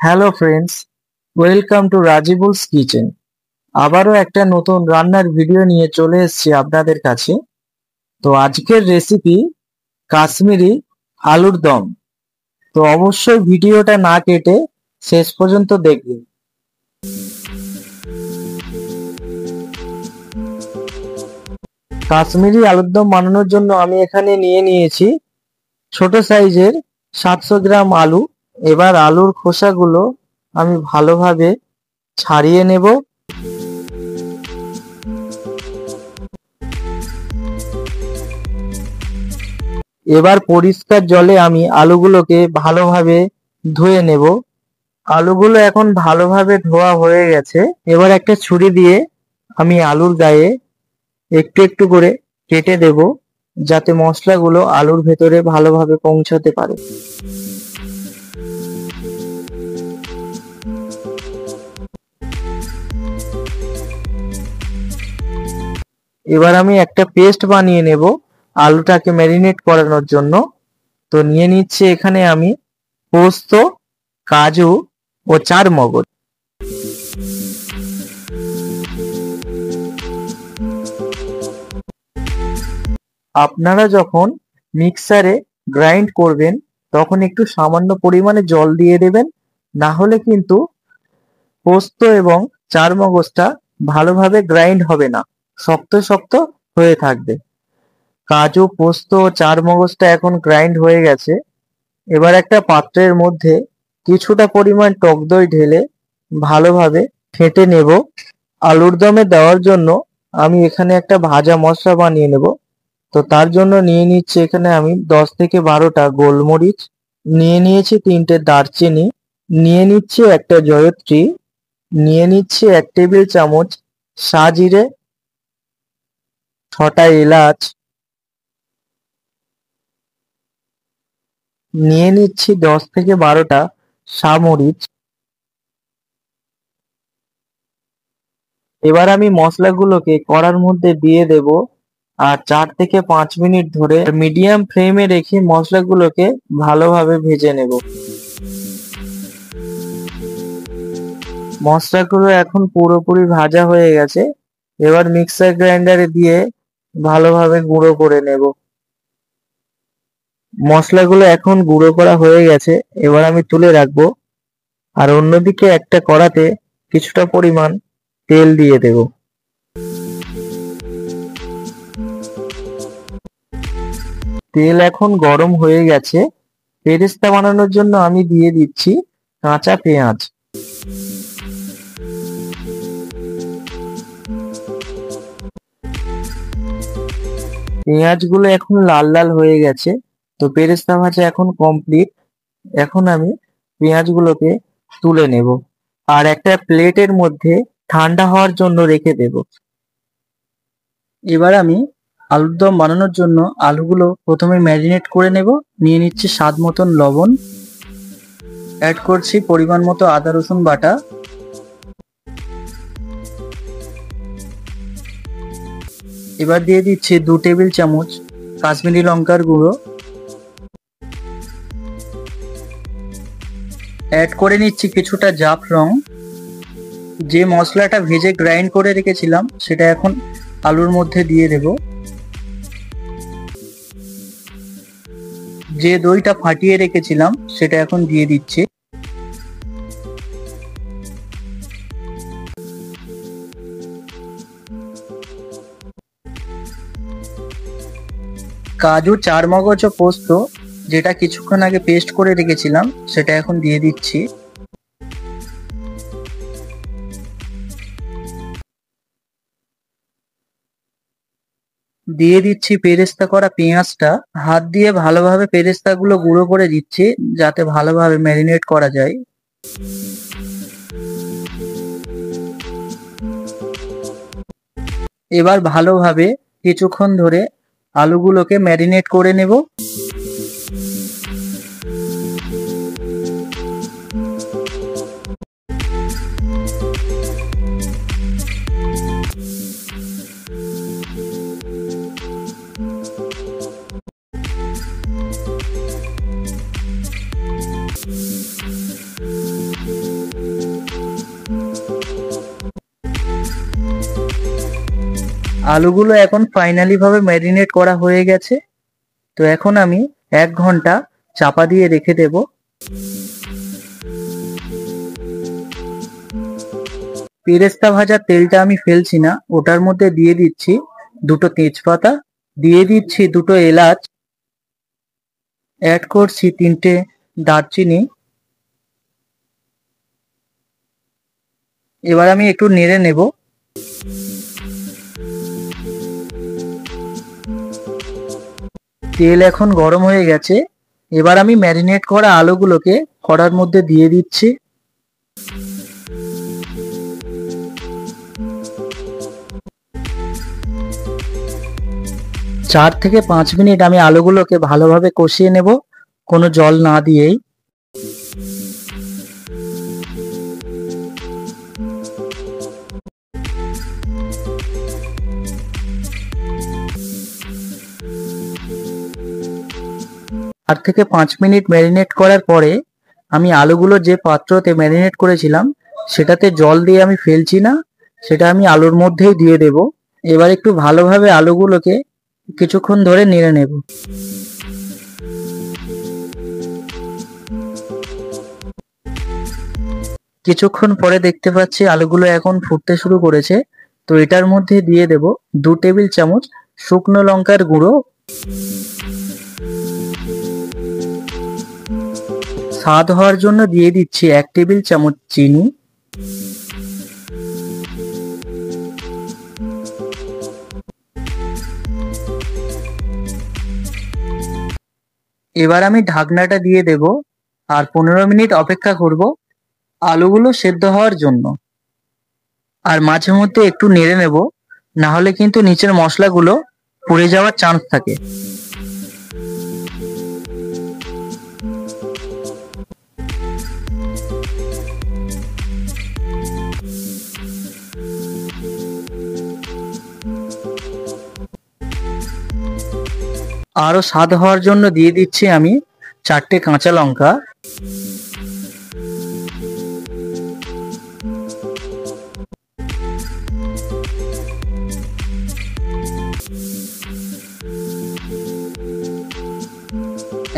Hello friends, welcome to Rajibul's kitchen. আবারও একটা নতুন রান্নার ভিডিও নিয়ে চলে এসেছি আপনাদের কাছে। তো আজকের রেসিপি কাশ্মীরি আলুর দম। তো অবশ্যই ভিডিওটা না কেটে শেষ পর্যন্ত দেখবেন। কাশ্মীরি আলুর দম বানানোর জন্য আমি এখানে নিয়ে নিয়েছি ছোট সাইজের 700 গ্রাম আলু। এবার আলুর খোসাগুলো আমি ভালোভাবে ছাড়িয়ে নেব। এবার পরিষ্কার জলে আমি আলুগুলোকে ভালোভাবে ধুয়ে নেব। আলুগুলো এখন ভালোভাবে ধোয়া হয়ে গেছে। এবার একটা ছুরি দিয়ে আমি আলুর গায়ে একটু একটু করে কেটে দেব, যাতে মশলাগুলো আলুর ভেতরে ভালোভাবে পৌঁছাতে পারে। এবার আমি একটা পেস্ট বানিয়ে নেব আলুটাকে ম্যারিনেট করানোর জন্য। তো নিয়ে নিচ্ছি এখানে আমি পোস্ত, কাজু ও চারমগজ। আপনারা যখন মিক্সারে গ্রাইন্ড করবেন তখন একটু সামান্য পরিমাণে জল দিয়ে দেবেন, না হলে কিন্তু পোস্ত এবং চারমগজটা ভালোভাবে গ্রাইন্ড হবে না, শক্ত শক্ত হয়ে থাকবে। কাজু, পোস্ত ও চারমগজটা এখন গ্রাইন্ড হয়ে গেছে। এবার একটা পাত্রের মধ্যে কিছুটা পরিমাণ টক দই ঢেলে ভালোভাবে ফেটে নেব। আলুর দমে দেওয়ার জন্য আমি এখানে একটা ভাজা মশলা বানিয়ে নেব। তো তার জন্য নিয়ে নিচ্ছি এখানে আমি 10 থেকে 12টা গোলমরিচ, নিয়ে নিয়েছি 3টে দারচিনি, নিয়ে নিচ্ছি একটা জয়ত্রী, নিয়ে নিচ্ছি 1 টেবিল চামচ সাজিরে, 6টা এলাচ, নিয়ে নিচ্ছি 10 থেকে 12টা সামরিচ। এবার আমি মশলাগুলোকে কড়ার মধ্যে দিয়ে দেব আর 4 থেকে 5 মিনিট ধরে মিডিয়াম ফ্লেমে রেখে মশলাগুলোকে ভালোভাবে ভেজে নেব। মশলাগুলো এখন পুরোপুরি ভাজা হয়ে গেছে। এবার মিক্সার গ্রাইন্ডারে দিয়ে ভালোভাবে গুঁড়ো করে নেব। মশলাগুলো এখন গুঁড়ো করা হয়ে গেছে। এবার আমি তুলে রাখবো। আর অন্যদিকে একটা কড়াতে কিছুটা পরিমাণ তেল দিয়ে দেব। তেল এখন গরম হয়ে গেছে। বেরেস্তা বানানোর জন্য আমি দিয়ে দিচ্ছি কাঁচা পেঁয়াজ। পেঁয়াজগুলো এখন লাল লাল হয়ে গেছে। তো বেরেস্তা ভাজা এখন কমপ্লিট। এখন আমি পেঁয়াজগুলোকে তুলে নেব আর একটা প্লেটের মধ্যে ঠান্ডা হওয়ার জন্য রেখে দেব। এবার আমি আলুর দম বানানোর জন্য আলুগুলো প্রথমে ম্যারিনেট করে নেব। নিয়ে নিচ্ছি স্বাদ মতন লবণ, অ্যাড করছি পরিমাণ মতো আদা রসুন বাটা, এবার দিয়ে দিচ্ছি 2 টেবিল চামচ কাশ্মীরি লঙ্কার গুঁড়ো, অ্যাড করে নিচ্ছি কিছুটা জাফরান। যে মশলাটা ভেজে গ্রাইন্ড করে রেখেছিলাম সেটা এখন আলুর মধ্যে দিয়ে দেব। যে দইটা ফাটিয়ে রেখেছিলাম সেটা এখন দিয়ে দিচ্ছি। কাজু, চারমগজ ও পোস্ত যেটা কিছুক্ষণ আগে পেস্ট করে রেখেছিলাম সেটা এখন দিয়ে দিচ্ছি। দিয়ে দিচ্ছি বেরেস্তা করা পেঁয়াজটা। হাত দিয়ে ভালোভাবে বেরেস্তাগুলো গুঁড়ো করে দিচ্ছি যাতে ভালোভাবে ম্যারিনেট করা যায়। এবার ভালোভাবে কিছুক্ষণ ধরে আলুগুলোকে ম্যারিনেট করে নেব। আলুগুলো এখন ফাইনালি ভাবে ম্যারিনেট করা হয়ে গেছে। তো এখন আমি 1 ঘন্টা চাপা দিয়ে রেখে দেব। পেরেস্তা ভাজার তেলটা আমি ফেলছি না, ওটার মধ্যে দিয়ে দিচ্ছি 2টো তেজপাতা, দিয়ে দিচ্ছি 2টো এলাচ, অ্যাড করছি 3টে দারচিনি। এবার আমি একটু নেড়ে নেব। তেল এখন গরম হয়ে গেছে। এবার আমি ম্যারিনেট করা আলুগুলোকে কড়ার মধ্যে দিয়ে দিচ্ছি। 4 থেকে 5 মিনিট আমি আলুগুলোকে ভালোভাবে কষিয়ে নেব, কোনো জল না দিয়েই। আর থেকে 5 মিনিট ম্যারিনেট করার পরে আমি আলুগুলো যে পাত্রতে ম্যারিনেট করেছিলাম সেটাতে জল দিয়ে আমি ফেলছি না, সেটা আমি আলুর মধ্যেই দিয়ে দেব। এবার একটু ভালোভাবে আলুগুলোকে কিছুক্ষণ ধরে নেড়ে নেব। কিছুক্ষণ পরে দেখতে পাচ্ছি আলুগুলো এখন ফুটতে শুরু করেছে। তো এটার মধ্যে দিয়ে দেব 2 টেবিল চামচ শুকনো লঙ্কার গুঁড়ো, স্বাদ হওয়ার জন্য দিয়ে দিচ্ছি 1 টেবিল চামচ চিনি, এবার আমি ঢাকনাটা দিয়ে দেব আর 15 মিনিট অপেক্ষা করব আলুগুলো সেদ্ধ হওয়ার জন্য। আর মাঝে মধ্যে একটু নেড়ে নেব, না হলে কিন্তু নিচের মশলাগুলো পুড়ে যাওয়ার চান্স থাকে। আরো স্বাদ হওয়ার জন্য দিয়ে দিচ্ছি আমি 4টে কাঁচা লঙ্কা।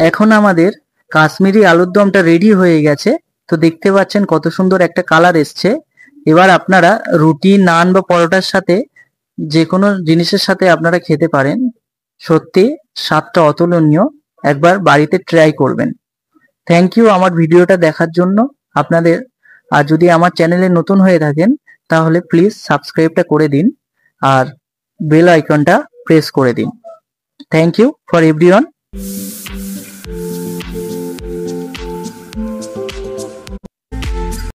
এখন আমাদের কাশ্মীরি আলুর দমটা রেডি হয়ে গেছে। তো দেখতে পাচ্ছেন কত সুন্দর একটা কালার এসছে। এবার আপনারা রুটি, নান বা পরোটার সাথে যে কোনো জিনিসের সাথে আপনারা খেতে পারেন। সত্যি স্বাদটা অতুলনীয়, একবার বাড়িতে ট্রাই করবেন। থ্যাংক ইউ আমার ভিডিওটা দেখার জন্য আপনাদের। আর যদি আমার চ্যানেলে নতুন হয়ে থাকেন তাহলে প্লিজ সাবস্ক্রাইবটা করে দিন আর বেল আইকনটা প্রেস করে দিন। Thank you for everyone.